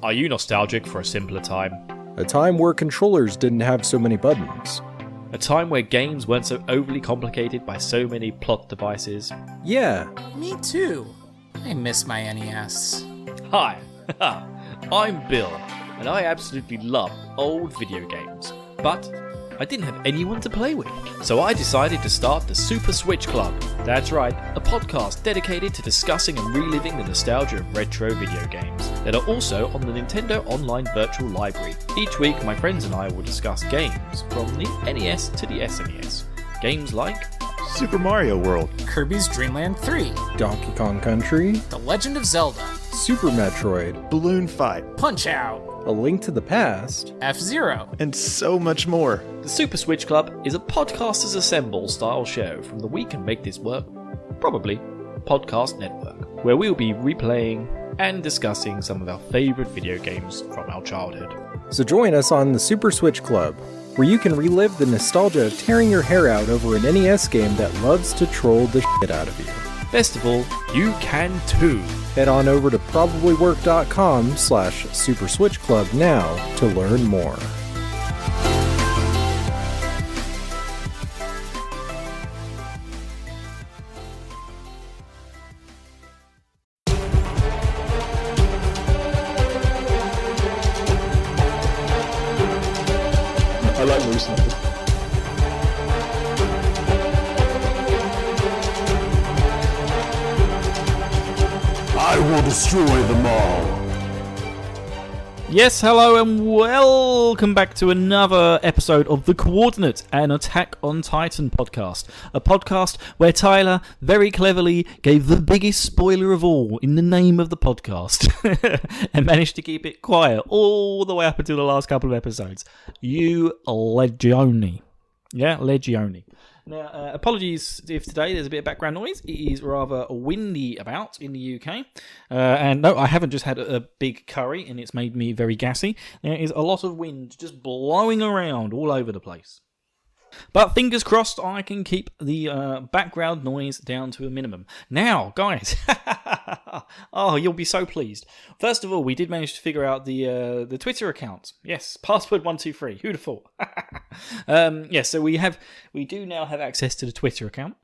Are you nostalgic for a simpler time? A time where controllers didn't have so many buttons. A time where games weren't so overly complicated by so many plot devices? Yeah. Me too. I miss my NES. Hi, I'm Bill, and I absolutely love old video games. But I didn't have anyone to play with. So I decided to start the Super Switch Club. That's right, a podcast dedicated to discussing and reliving the nostalgia of retro video games that are also on the Nintendo Online Virtual Library. Each week, my friends and I will discuss games from the NES to the SNES. Games like Super Mario World, Kirby's Dream Land 3, Donkey Kong Country, The Legend of Zelda, Super Metroid, Balloon Fight, Punch-Out!, A Link to the Past, F-Zero, and so much more. The Super Switch Club is a Podcasters Assemble style show from the We Can Make This Work, probably, podcast network, where we'll be replaying and discussing some of our favourite video games from our childhood. So join us on the Super Switch Club, where you can relive the nostalgia of tearing your hair out over an NES game that loves to troll the shit out of you. Best of all, you can too. Head on over to probablywork.com/Super Switch Club now to learn more. I like recently. I will destroy them all. Yes, hello and welcome back to another episode of The Coordinate, an Attack on Titan podcast. A podcast where Tyler very cleverly gave the biggest spoiler of all in the name of the podcast and managed to keep it quiet all the way up until the last couple of episodes. You Legione. Yeah, Legione. Now, apologies if today there's a bit of background noise. It is rather windy about in the UK. And no, I haven't just had a big curry and it's made me very gassy. There is a lot of wind just blowing around all over the place. But fingers crossed I can keep the background noise down to a minimum. Now, guys, oh, you'll be so pleased. First of all, we did manage to figure out the Twitter account. Yes, password 123. Who'd have thought? Yes, so we do now have access to the Twitter account.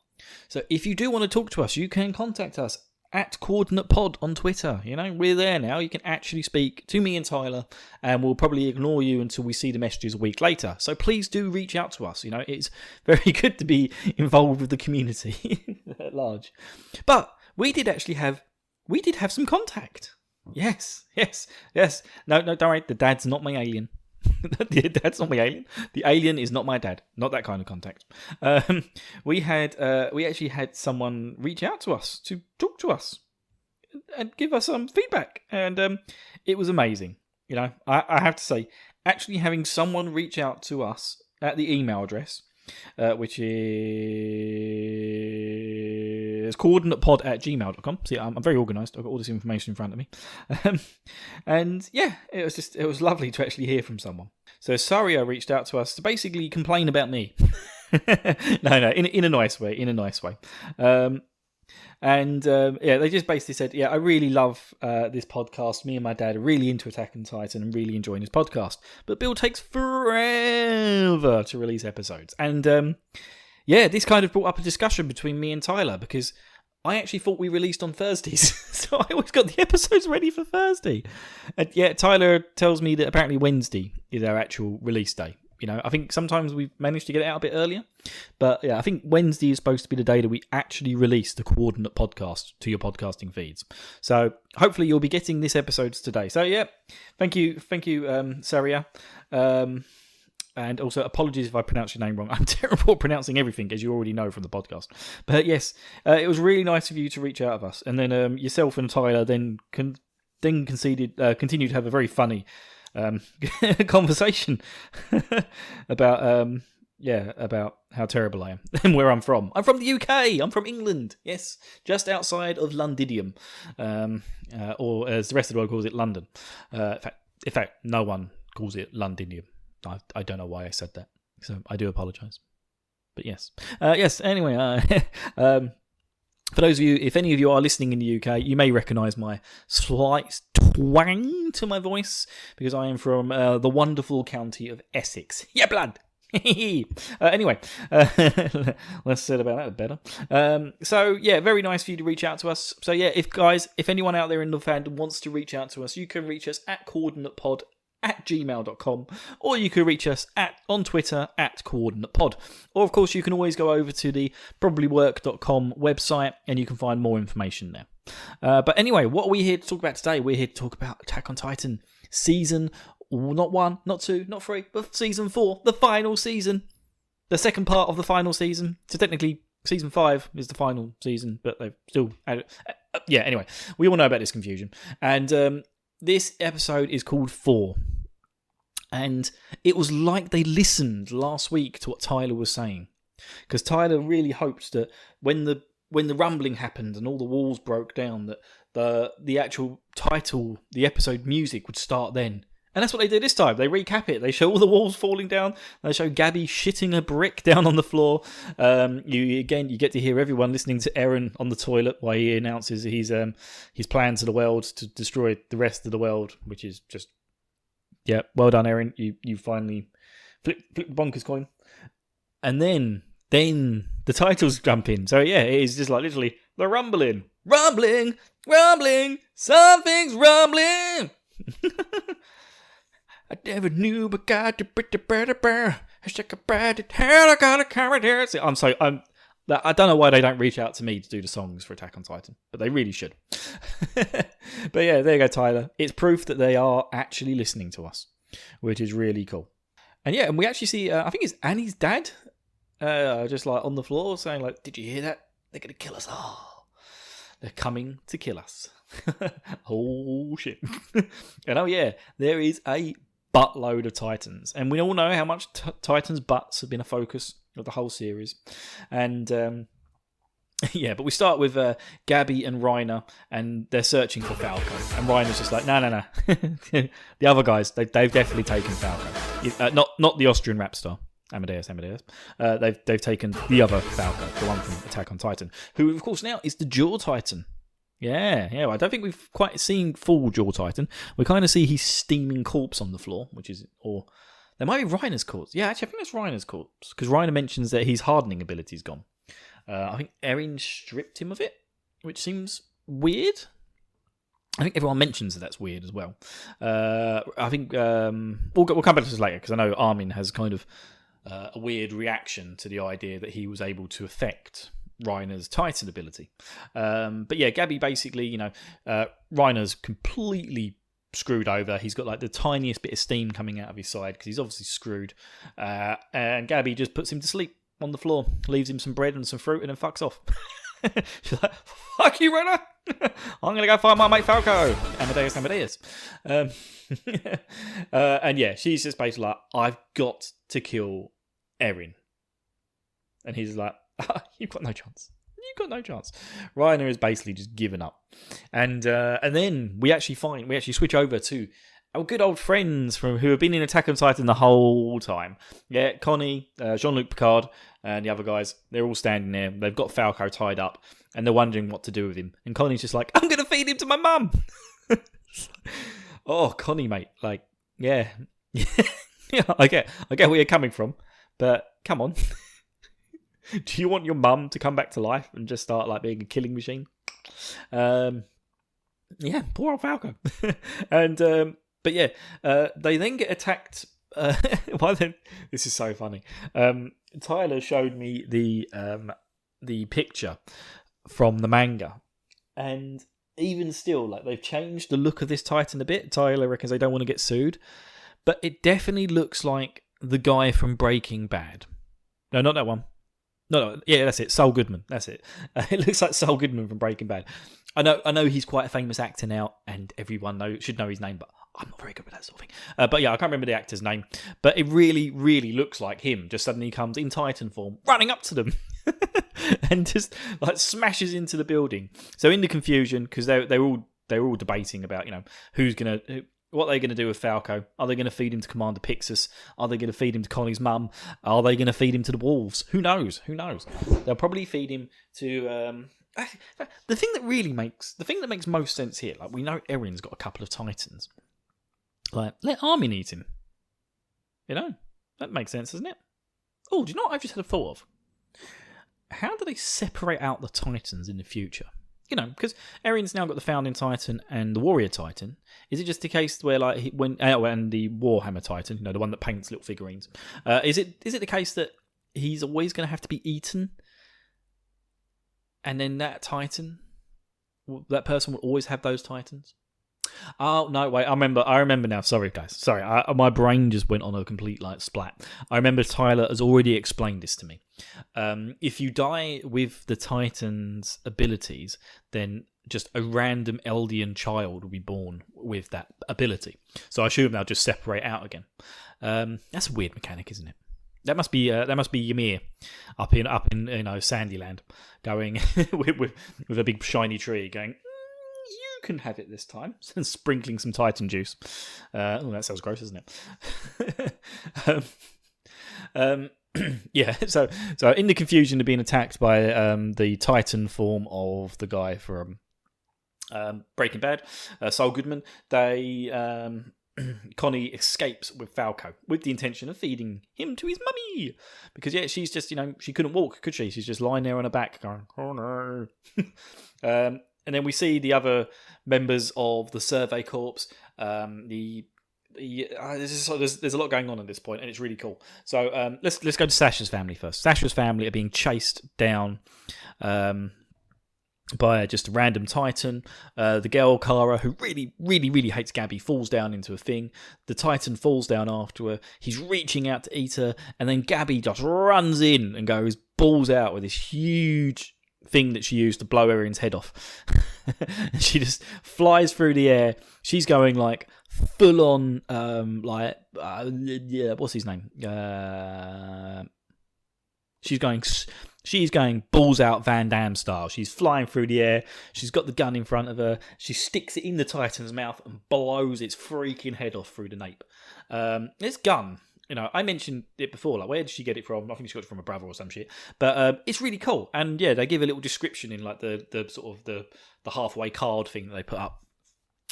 So if you do want to talk to us, you can contact us at Coordinate Pod on Twitter. You know, we're there now. You can actually speak to me and Tyler, and we'll probably ignore you until we see the messages a week later. So please do reach out to us. You know, it's very good to be involved with the community at large. But we did have some contact. Yes. No, don't worry. The dad's not my alien. That's not my alien. The alien is not my dad. Not that kind of contact. We actually had someone reach out to us to talk to us and give us some feedback, and it was amazing. You know, I have to say, actually having someone reach out to us at the email address, which is coordinatepod@gmail.com. See, I'm very organised. I've got all this information in front of me. And yeah, it was lovely to actually hear from someone. So Saria reached out to us to basically complain about me. No, in a nice way, yeah, they just basically said, yeah, I really love this podcast. Me and my dad are really into Attack on Titan and really enjoying this podcast. But Bill takes forever to release episodes. And yeah, this kind of brought up a discussion between me and Tyler because I actually thought we released on Thursdays. So I always got the episodes ready for Thursday. And yeah, Tyler tells me that apparently Wednesday is our actual release day. You know, I think sometimes we've managed to get it out a bit earlier. But yeah, I think Wednesday is supposed to be the day that we actually release the Coordinate podcast to your podcasting feeds. So hopefully you'll be getting this episode today. So yeah, thank you, Saria. And also apologies if I pronounce your name wrong. I'm terrible at pronouncing everything, as you already know from the podcast. But yes, it was really nice of you to reach out of us. And then yourself and Tyler then continued to have a very funny conversation about how terrible I am and where I'm from. I'm from the UK. I'm from England. Yes, just outside of Londinium, or as the rest of the world calls it, London. In fact, no one calls it Londinium. I don't know why I said that, so I do apologise. But yes, Anyway, for those of you, if any of you are listening in the UK, you may recognise my slight twang to my voice because I am from the wonderful county of Essex. Yeah, blood! Anyway, less said about that, the better. So yeah, very nice for you to reach out to us. So yeah, if anyone out there in the fandom wants to reach out to us, you can reach us at coordinatepod@gmail.com, or you can reach us on Twitter @coordinatepod, or of course you can always go over to the probablywork.com website and you can find more information there. But anyway, what are we here to talk about today? We're here to talk about Attack on Titan season, not 1, not 2, not 3, but season 4, the final season, the second part of the final season. So technically season 5 is the final season, but they've still added yeah, anyway, we all know about this confusion. And this episode is called Thaw. And it was like they listened last week to what Tyler was saying. Because Tyler really hoped that when the rumbling happened and all the walls broke down, that the actual title, the episode music would start then. And that's what they did this time. They recap it. They show all the walls falling down. They show Gabby shitting a brick down on the floor. You get to hear everyone listening to Eren on the toilet while he announces his plan to the world to destroy the rest of the world, which is just, yeah, well done, Eren. You finally flip the bonkers coin. And then the titles jump in. So yeah, it is just like literally the rumbling, something's rumbling. I never knew, but got to better. I don't know why they don't reach out to me to do the songs for Attack on Titan, but they really should. But yeah, there you go, Tyler. It's proof that they are actually listening to us, which is really cool. And yeah, and we actually see, I think it's Annie's dad, just like on the floor saying like, "Did you hear that? They're going to kill us all. They're coming to kill us." Oh shit. And oh yeah, there is a buttload of Titans, and we all know how much Titans' butts have been a focus of the whole series. And yeah, but we start with Gabby and Reiner, and they're searching for Falco, and Reiner's just like, no. The other guys, they've definitely taken Falco, not the Austrian rap star Amadeus. They've taken the other Falco, the one from Attack on Titan, who of course now is the Jaw Titan. Yeah. I don't think we've quite seen full Jaw Titan. We kind of see his steaming corpse on the floor, or there might be Reiner's corpse. Yeah, actually, I think that's Reiner's corpse, because Reiner mentions that his hardening ability's gone. I think Eren stripped him of it, which seems weird. I think everyone mentions that's weird as well. I think we'll come back to this later, because I know Armin has kind of a weird reaction to the idea that he was able to affect Reiner's Titan ability. But yeah, Gabby basically, Reiner's completely screwed over. He's got like the tiniest bit of steam coming out of his side because he's obviously screwed. And Gabby just puts him to sleep on the floor, leaves him some bread and some fruit, and then fucks off. She's like, "Fuck you, Reiner! I'm gonna go find my mate Falco." Amadeus. And yeah, she's just basically like, "I've got to kill Eren," and he's like, You've got no chance. Reiner has basically just given up, and then we actually switch over to our good old friends who have been in Attack on Titan the whole time. Yeah, Connie, Jean-Luc Picard, and the other guys. They're all standing there. They've got Falco tied up, and they're wondering what to do with him. And Connie's just like, "I'm going to feed him to my mum." Oh, Connie, mate. Like, yeah, yeah. I get where you're coming from, but come on. Do you want your mum to come back to life and just start like being a killing machine? Yeah, poor old Falco. And but yeah, they then get attacked. This is so funny. Tyler showed me the picture from the manga, and even still, like, they've changed the look of this Titan a bit. Tyler reckons they don't want to get sued, but it definitely looks like the guy from Breaking Bad. No, not that one. No, yeah, that's it. Saul Goodman. That's it. It looks like Saul Goodman from Breaking Bad. I know he's quite a famous actor now, and everyone should know his name, but I'm not very good with that sort of thing. But yeah, I can't remember the actor's name. But it really, really looks like him. Just suddenly comes in Titan form, running up to them, and just like smashes into the building. So in the confusion, because they're all debating about what are they going to do with Falco? Are they going to feed him to Commander Pixis? Are they going to feed him to Connie's mum? Are they going to feed him to the wolves? Who knows? They'll probably feed him to... the thing that makes most sense here, like we know Erin's got a couple of Titans. Like, let Armin eat him. You know? That makes sense, doesn't it? Oh, do you know what I've just had a thought of? How do they separate out the Titans in the future? You know, because Erin's now got the Founding Titan and the Warrior Titan. Is it just a case where, like, and the Warhammer Titan, you know, the one that paints little figurines? Is it the case that he's always going to have to be eaten, and then that Titan, that person will always have those Titans? Oh no! Wait, I remember now. Sorry, guys. Sorry, my brain just went on a complete splat. I remember Tyler has already explained this to me. If you die with the Titan's abilities, then just a random Eldian child will be born with that ability. So I assume they'll just separate out again. That's a weird mechanic, isn't it? That must be Ymir up in Sandyland, going with a big shiny tree, going. You can have it this time, and sprinkling some Titan juice. That sounds gross, doesn't it? Yeah. So in the confusion of being attacked by the Titan form of the guy from Breaking Bad, Saul Goodman, Connie escapes with Falco with the intention of feeding him to his mummy, because she's just she couldn't walk, could she? She's just lying there on her back, going, oh no. And then we see the other members of the Survey Corps. There's a lot going on at this point, and it's really cool. So let's go to Sasha's family first. Sasha's family are being chased down by just a random Titan. The girl Kara, who really, really, really hates Gabby, falls down into a thing. The Titan falls down after her. He's reaching out to eat her, and then Gabby just runs in and goes balls out with this huge thing that she used to blow Erin's head off. She just flies through the air. She's going like full on what's his name? She's going balls out Van Damme style. She's flying through the air. She's got the gun in front of her. She sticks it in the Titan's mouth and blows its freaking head off through the nape. This gun, I mentioned it before. Like, where did she get it from? I think she got it from a brother or some shit. But it's really cool. And yeah, they give a little description in like the sort of the halfway card thing that they put up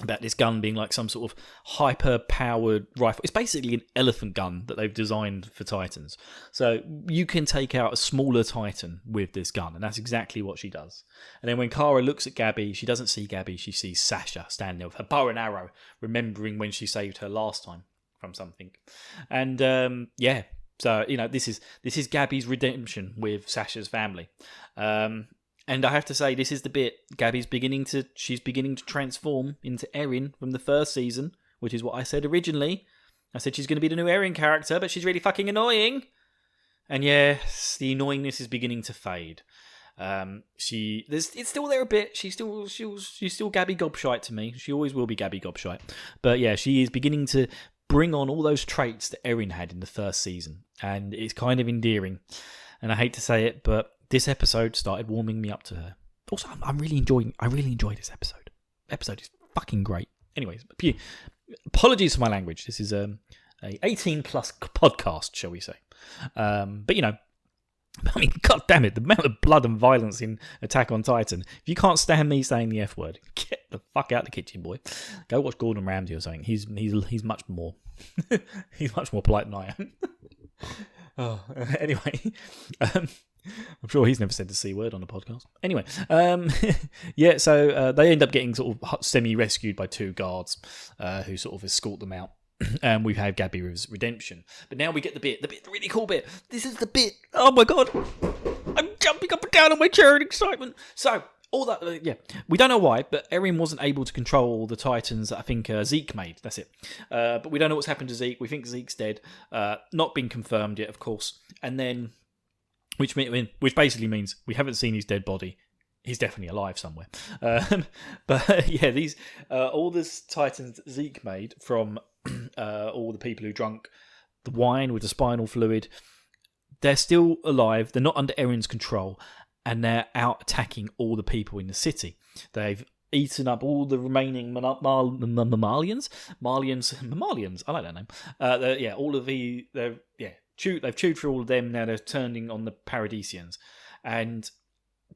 about this gun being like some sort of hyper-powered rifle. It's basically an elephant gun that they've designed for Titans. So you can take out a smaller Titan with this gun, and that's exactly what she does. And then when Kara looks at Gabby, she doesn't see Gabby, she sees Sasha standing there with her bow and arrow, remembering when she saved her last time from something. And so this is Gabby's redemption with Sasha's family. And I have to say, this is the bit Gabby's beginning to transform into Erin from the first season, which is what I said originally. I said she's going to be the new Erin character, but she's really fucking annoying. And yes, the annoyingness is beginning to fade. It's still there a bit. She's still Gabby Gobshite to me. She always will be Gabby Gobshite. But yeah, she is beginning to bring on all those traits that Erin had in the first season, and it's kind of endearing. And I hate to say it, but this episode started warming me up to her. Also, I really enjoy this episode. Episode is fucking great. Anyways, apologies for my language. This is a 18 plus podcast, shall we say? But god damn it, the amount of blood and violence in Attack on Titan. If you can't stand me saying the F word, get the fuck out of the kitchen, boy. Go watch Gordon Ramsay or something. He's much more he's much more polite than I am. Anyway, I'm sure he's never said the C word on a podcast. Anyway, so they end up getting sort of semi-rescued by two guards who sort of escort them out. And we have Gabby's redemption. But now we get the really cool bit. This is the bit. Oh my god. I'm jumping up and down on my chair in excitement. So, all that, we don't know why, but Erin wasn't able to control the Titans that I think Zeke made. That's it. But we don't know what's happened to Zeke. We think Zeke's dead. Not been confirmed yet, of course. And then, which basically means we haven't seen his dead body. He's definitely alive somewhere. But yeah, these all this Titans that Zeke made from all the people who drank the wine with the spinal fluid, they're still alive. They're not under Erin's control, and they're out attacking all the people in the city. They've eaten up all the remaining mammalians. I like that name. All of they've chewed through all of them. Now they're turning on the Paradisians, and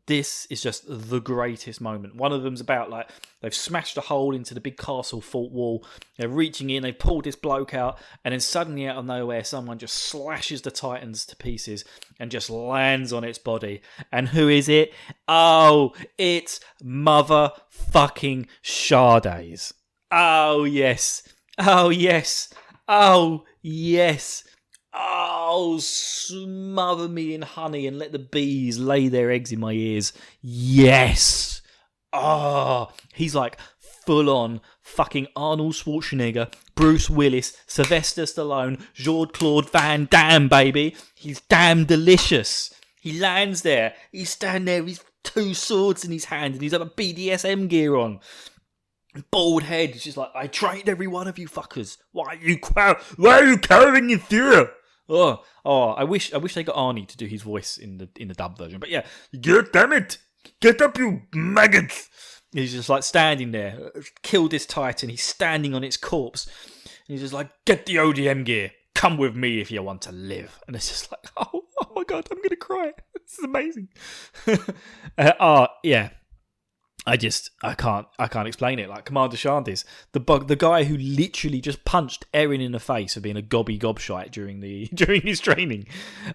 this is just the greatest moment. One of them's about like they've smashed a hole into the big castle fort wall. They're reaching in, they pulled this bloke out, and then suddenly out of nowhere, someone just slashes the Titans to pieces and just lands on its body. And who is it? Oh, it's motherfucking Shardays. Oh yes. Oh yes. Oh yes. Oh, smother me in honey and let the bees lay their eggs in my ears. Yes. Oh, he's like full on fucking Arnold Schwarzenegger, Bruce Willis, Sylvester Stallone, Jean-Claude Van Damme, baby. He's damn delicious. He lands there. He's standing there with 2 swords in his hand and he's got a BDSM gear on. Bald head. He's just like, I trained every one of you fuckers. Why are you cowering in fear? Oh, I wish they got Arnie to do his voice in the dub version. But yeah, God damn it, get up, you maggots! He's just like standing there, killed this Titan. He's standing on its corpse. He's just like, get the ODM gear. Come with me if you want to live. And it's just like, oh my god, I'm gonna cry. This is amazing. Yeah. I can't explain it. Like Commander Shantis, the guy who literally just punched Erin in the face for being a gobshite during his training.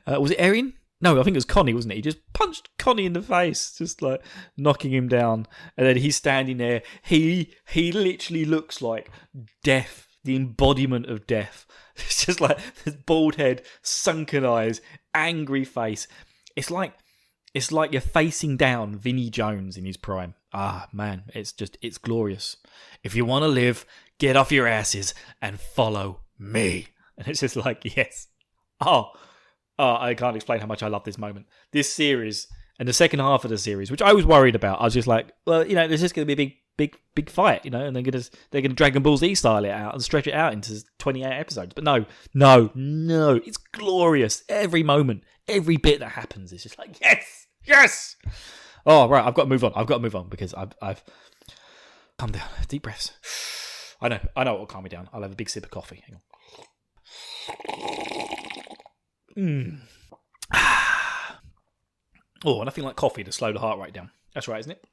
Was it Erin? No, I think it was Connie, wasn't it? He just punched Connie in the face, just like knocking him down. And then he's standing there. He literally looks like death, the embodiment of death. It's just like this bald head, sunken eyes, angry face. It's like you're facing down Vinnie Jones in his prime. Ah, man, it's glorious. If you want to live, get off your asses and follow me. And it's just like, yes. Oh, I can't explain how much I love this moment. This series and the second half of the series, which I was worried about. I was just like, well, there's just going to be a big fight, and they're going to Dragon Ball Z style it out and stretch it out into 28 episodes. But no, it's glorious. Every moment, every bit that happens is just like, yes. Oh, right, I've got to move on because I've calm down. Deep breaths. I know what will calm me down. I'll have a big sip of coffee. Hang on. Oh, nothing like coffee to slow the heart rate down. That's right, isn't it?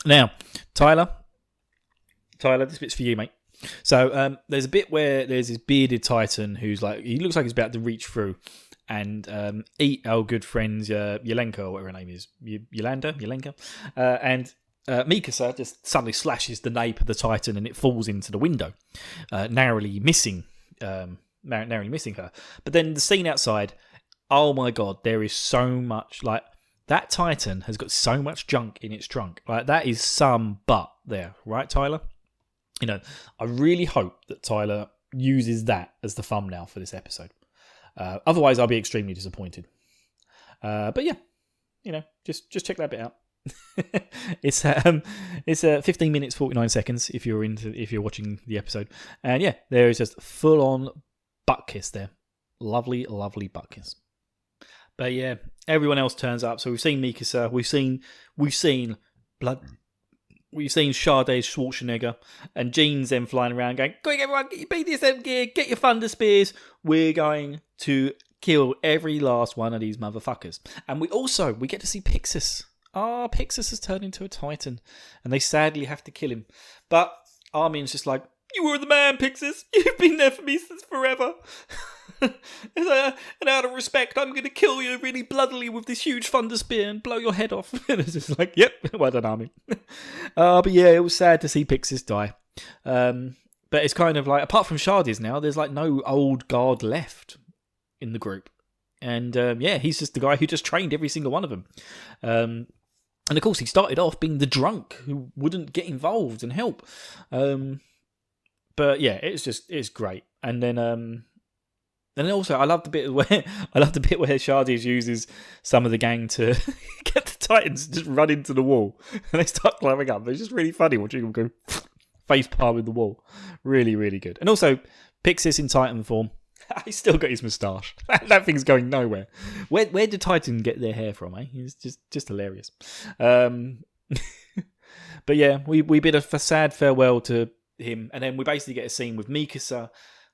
Now, Tyler, this bit's for you, mate. So there's a bit where there's this bearded Titan who's like, he looks like he's about to reach through and eat our good friends Yelenka, or whatever her name is, Yelenka, and Mikasa just suddenly slashes the nape of the Titan and it falls into the window, narrowly missing her. But then the scene outside, oh my god, there is so much, like, that Titan has got so much junk in its trunk. Like, that is some butt there, right, Tyler? I really hope that Tyler uses that as the thumbnail for this episode. Otherwise, I'll be extremely disappointed. But yeah, just check that bit out. It's 15 minutes 49 seconds if you're watching the episode, and yeah, there is just full on butt kiss there, lovely butt kiss. But yeah, everyone else turns up. So we've seen Mikasa, we've seen blood. We've seen Sade Schwarzenegger, and Jean's then flying around going, quick everyone, get your BDSM gear, get your thunder spears. We're going to kill every last one of these motherfuckers. And we get to see Pixis. Pixis has turned into a Titan, and they sadly have to kill him. But Armin's just like, you were the man, Pixis. You've been there for me since forever. And out of respect, I'm going to kill you really bloodily with this huge thunder spear and blow your head off. And it's just like, yep, well done, Armin. But yeah, it was sad to see Pixis die. But it's kind of like, apart from Shardy's now, there's like no old guard left in the group. And yeah, he's just the guy who just trained every single one of them. And of course, he started off being the drunk who wouldn't get involved and help. But yeah, it's great. And then also, I love the bit where Shardy's uses some of the gang to get the Titans to just run into the wall, and they start climbing up. It's just really funny watching them go face palm in the wall. Really, really good. And also, Pixis in Titan form. He's still got his moustache. That thing's going nowhere. Where did Titan get their hair from? It's just hilarious. But yeah, we bid a sad farewell to him, and then we basically get a scene with Mikasa,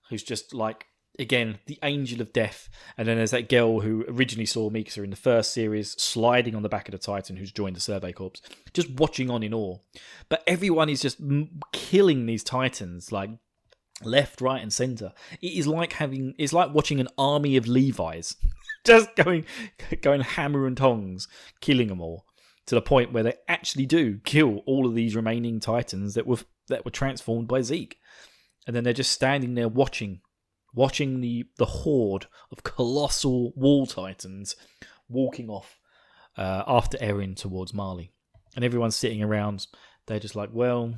who's just like again, the Angel of Death. And then there's that girl who originally saw Mikasa in the first series sliding on the back of the Titan, who's joined the Survey Corps, just watching on in awe. But everyone is just killing these Titans, like left, right, and centre. It's like watching an army of Levi's, just going hammer and tongs, killing them all, to the point where they actually do kill all of these remaining Titans that were transformed by Zeke. And then they're just standing there watching the horde of colossal wall Titans walking off after Eren towards Marley. And everyone's sitting around. They're just like, well,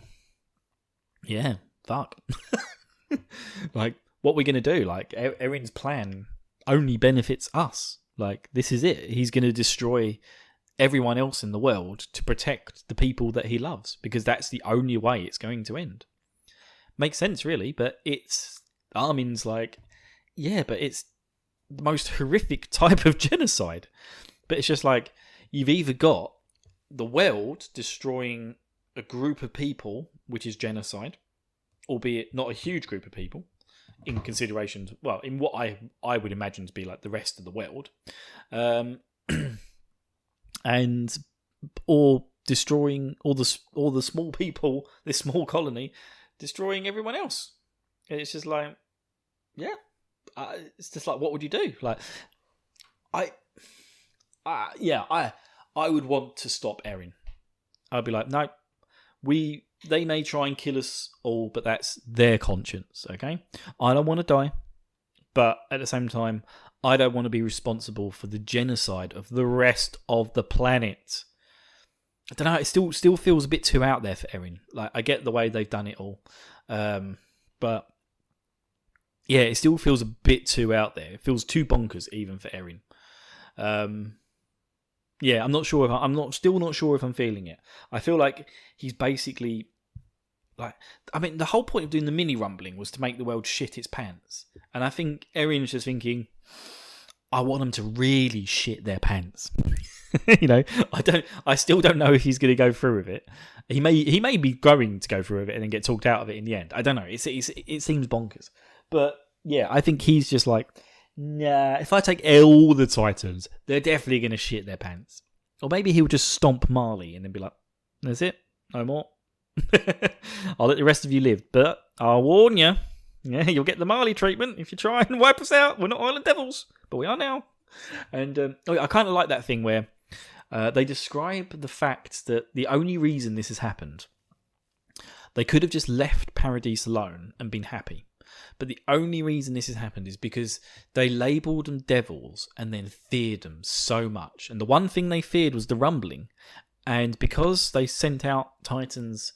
yeah, fuck. Like, what are we going to do? Like, Eren's plan only benefits us. Like, this is it. He's going to destroy everyone else in the world to protect the people that he loves, because that's the only way it's going to end. Makes sense, really, but Armin's like, yeah, but it's the most horrific type of genocide. But it's just like, you've either got the world destroying a group of people, which is genocide, albeit not a huge group of people, in consideration, in what I would imagine to be like the rest of the world, or destroying all the small people, this small colony, destroying everyone else. And it's just like, yeah, it's just like, what would you do? Like, I would want to stop Eren. I'd be like, no, they may try and kill us all, but that's their conscience, okay? I don't want to die, but at the same time, I don't want to be responsible for the genocide of the rest of the planet. I don't know, it still feels a bit too out there for Eren. Like, I get the way they've done it all, but yeah, it still feels a bit too out there. It feels too bonkers even for Eren. Yeah, still not sure if I'm feeling it. I feel like he's basically like, I mean, the whole point of doing the mini rumbling was to make the world shit its pants, and I think Eren's just thinking, I want them to really shit their pants. You know, I still don't know if he's going to go through with it. He may be going to go through with it and then get talked out of it in the end. I don't know. It seems bonkers, but yeah, I think he's just like, nah. If I take all the Titans, they're definitely going to shit their pants. Or maybe he'll just stomp Marley and then be like, that's it, no more. I'll let the rest of you live, but I'll warn you. Yeah, you'll get the Marley treatment if you try and wipe us out. We're not Island Devils, but we are now. And I kind of like that thing where they describe the fact that the only reason this has happened, they could have just left Paradise alone and been happy. But the only reason this has happened is because they labelled them devils and then feared them so much. And the one thing they feared was the rumbling. And because they sent out Titans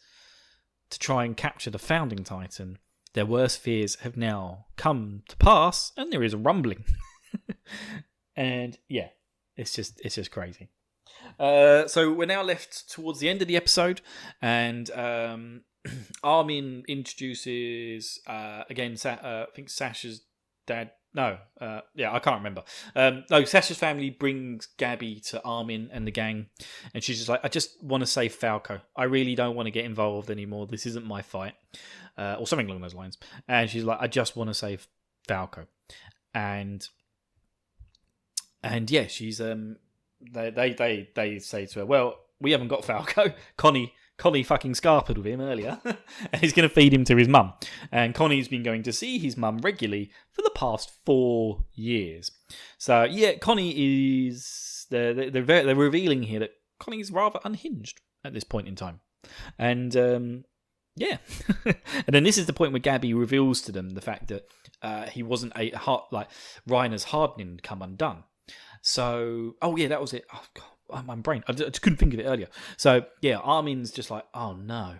to try and capture the founding Titan, their worst fears have now come to pass, and there is a rumbling. And yeah, it's just crazy. So we're now left towards the end of the episode, and Armin introduces again. I think Sasha's dad. No, I can't remember. No, Sasha's family brings Gabby to Armin and the gang, and she's just like, I just want to save Falco. I really don't want to get involved anymore. This isn't my fight, or something along those lines. And she's like, I just want to save Falco, and yeah, she's they say to her, well, we haven't got Falco. Connie fucking scarpered with him earlier, and he's going to feed him to his mum. And Connie's been going to see his mum regularly for the past 4 years. So yeah, Connie is they're revealing here that Connie's rather unhinged at this point in time, and yeah, and then this is the point where Gabby reveals to them the fact that he wasn't a heart like Reiner's hardening had come undone. So that was it. Oh god, my brain. I just couldn't think of it earlier. So yeah, Armin's just like, oh no,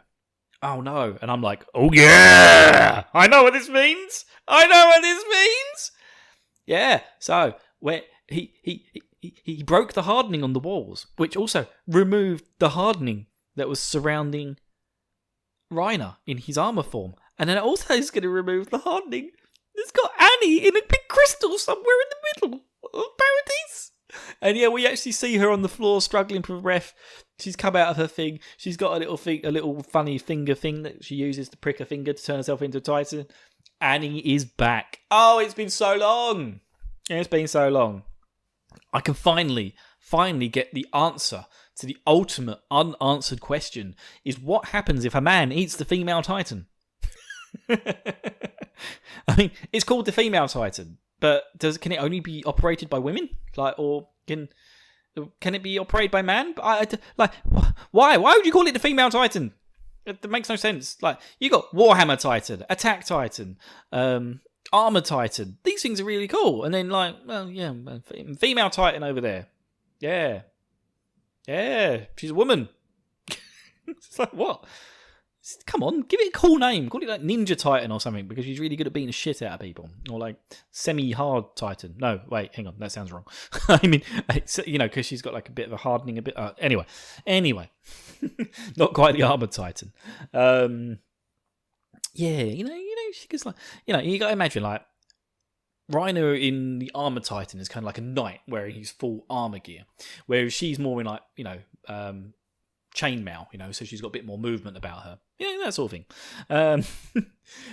and I'm like, oh yeah, I know what this means. Yeah. So where he broke the hardening on the walls, which also removed the hardening that was surrounding Reiner in his armor form, and then it also is going to remove the hardening that's got Annie in a big crystal somewhere in the middle of Paradise. And yeah, we actually see her on the floor struggling for breath. She's come out of her thing. She's got a little funny finger thing that she uses to prick her finger to turn herself into a Titan. Annie is back. Oh, it's been so long. It's been so long. I can finally get the answer to the ultimate unanswered question, is what happens if a man eats the female Titan? I mean, it's called the female Titan, but can it only be operated by women? Or can it be operated by man? Why would you call it the female Titan? It makes no sense. You got Warhammer Titan, Attack Titan, Armor Titan. These things are really cool. And then female Titan over there. Yeah, she's a woman. It's like, what? Come on, give it a cool name. Call it like Ninja Titan or something, because she's really good at beating the shit out of people. Or like Semi-Hard Titan. No, wait, hang on, that sounds wrong. I mean, because she's got like a bit of a hardening, anyway. Not quite the Armored Titan. She gets like, you got to imagine like, Reiner in the Armored Titan is kind of like a knight wearing his full armor gear, whereas she's more in like, chainmail, so she's got a bit more movement about her. That sort of thing.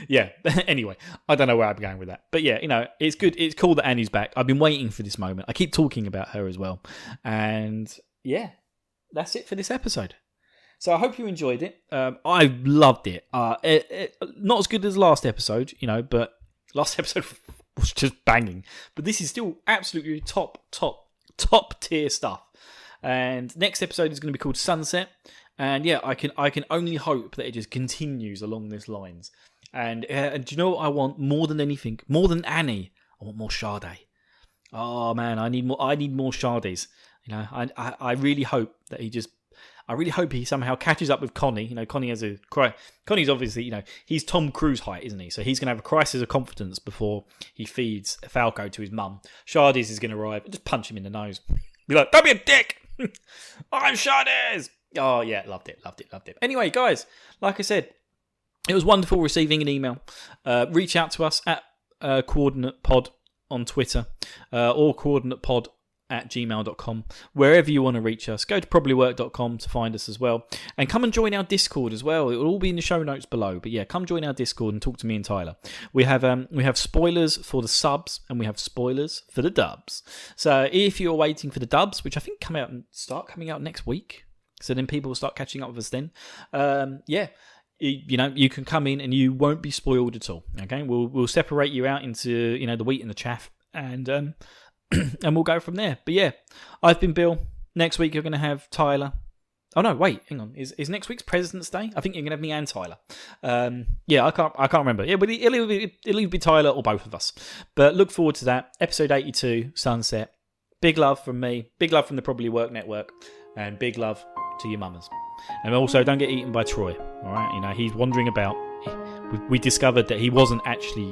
Yeah, anyway, I don't know where I'm going with that. But yeah, it's good. It's cool that Annie's back. I've been waiting for this moment. I keep talking about her as well. And yeah, that's it for this episode. So I hope you enjoyed it. I loved it. Not as good as last episode, but last episode was just banging. But this is still absolutely top tier stuff. And next episode is going to be called Sunset. And yeah, I can only hope that it just continues along these lines. And do you know what I want more than anything? More than Annie, I want more Sade. Oh man, I need more Sades. I really hope that he somehow catches up with Connie. Connie has Connie's obviously, he's Tom Cruise height, isn't he? So he's going to have a crisis of confidence before he feeds Falco to his mum. Shardy's is going to arrive and just punch him in the nose. Be like, don't be a dick! I'm Shardy's! Oh yeah, loved it. Anyway, guys, like I said, it was wonderful receiving an email. Reach out to us at Coordinate Pod on Twitter or coordinatepod@gmail.com. Wherever you want to reach us, go to probablywork.com to find us as well. And come and join our Discord as well. It will all be in the show notes below. But yeah, come join our Discord and talk to me and Tyler. We have spoilers for the subs and we have spoilers for the dubs. So if you're waiting for the dubs, which I think start coming out next week, so then people will start catching up with us then. You can come in and you won't be spoiled at all. Okay, we'll separate you out into the wheat and the chaff, and and we'll go from there. But yeah, I've been Bill. Next week you're going to have Tyler. Oh no, wait, hang on. Is next week's President's Day? I think you're going to have me and Tyler. I can't remember. Yeah, but it'll either be Tyler or both of us. But look forward to that. Episode 82, Sunset. Big love from me. Big love from the Probably Work Network, and big love to your mamas. And also, don't get eaten by Troy. All right, he's wandering about. We discovered that he wasn't actually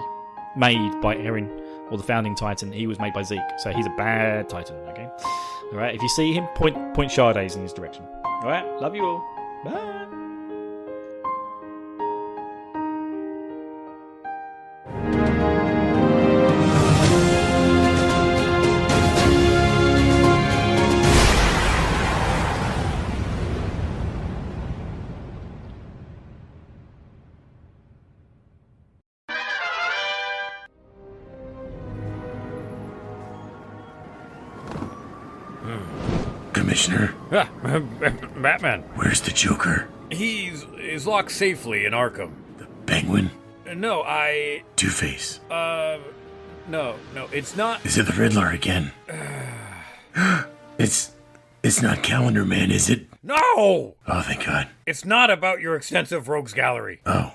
made by Eren or the founding Titan. He was made by Zeke, so he's a bad Titan. Okay, all right. If you see him, point Shardays in his direction. All right, love you all. Bye. Commissioner, Batman. where's the Joker? He's locked safely in Arkham. The Penguin? No, Two-Face? No, it's not. Is it the Riddler again? It's not Calendar Man, is it? No! Oh, thank God. It's not about your extensive rogues gallery. Oh,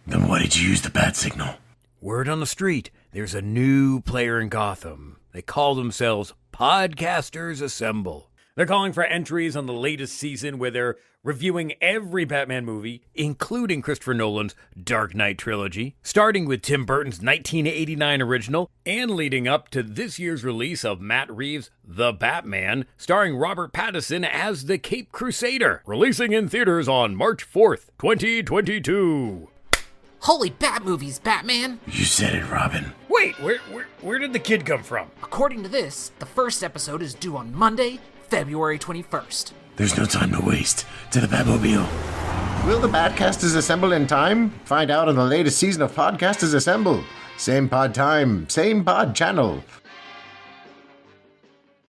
then why did you use the bat signal? Word on the street, there's a new player in Gotham. They call themselves Podcasters Assemble. They're calling for entries on the latest season where they're reviewing every Batman movie, including Christopher Nolan's Dark Knight trilogy, starting with Tim Burton's 1989 original and leading up to this year's release of Matt Reeves' The Batman, starring Robert Pattinson as the Caped Crusader, releasing in theaters on March 4th, 2022. Holy bat movies, Batman! You said it, Robin. Wait, where did the kid come from? According to this, the first episode is due on Monday, February 21st. There's no time to waste. To the Batmobile. Will the Badcasters assemble in time? Find out on the latest season of Podcasters Assemble. Same pod time, same pod channel.